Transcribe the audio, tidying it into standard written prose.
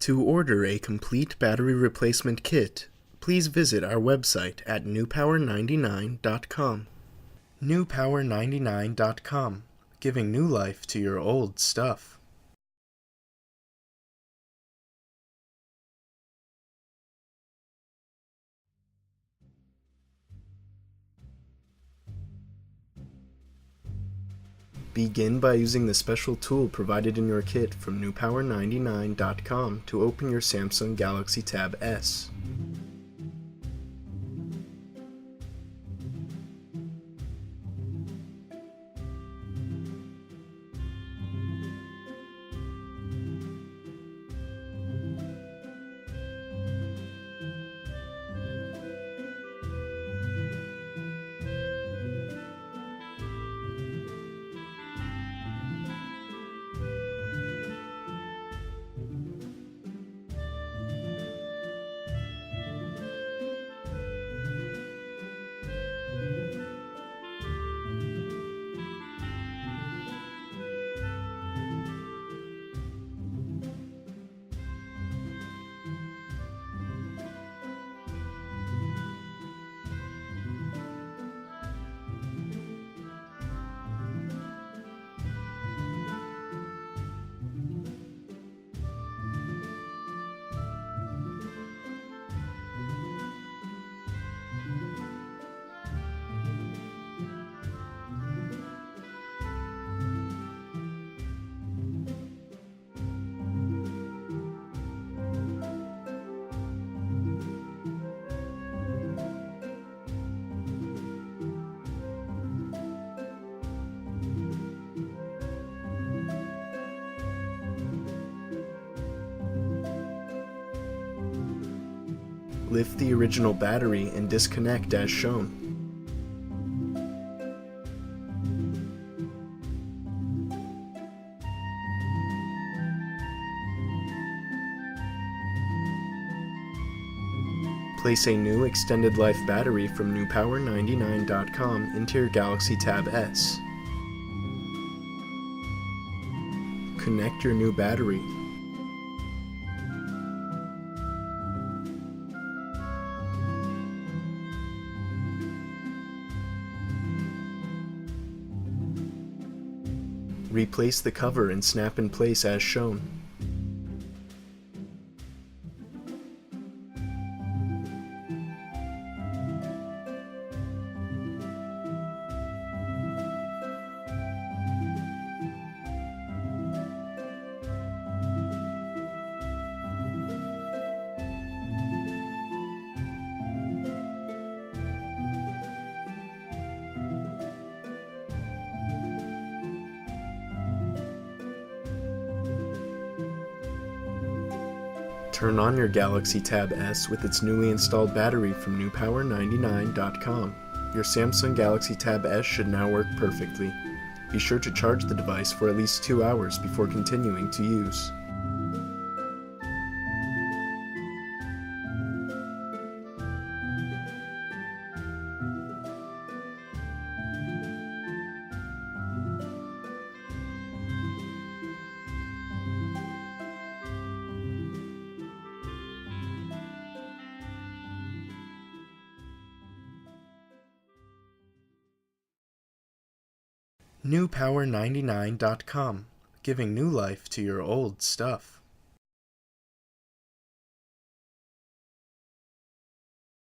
To order a complete battery replacement kit, please visit our website at newpower99.com. newpower99.com, giving new life to your old stuff. Begin by using the special tool provided in your kit from newpower99.com to open your Samsung Galaxy Tab S. Lift the original battery and disconnect as shown. Place a new extended life battery from newpower99.com into your Galaxy Tab S. Connect your new battery. Replace the cover and snap in place as shown. Turn on your Galaxy Tab S with its newly installed battery from newpower99.com. Your Samsung Galaxy Tab S should now work perfectly. Be sure to charge the device for at least 2 hours before continuing to use. newpower99.com, giving new life to your old stuff.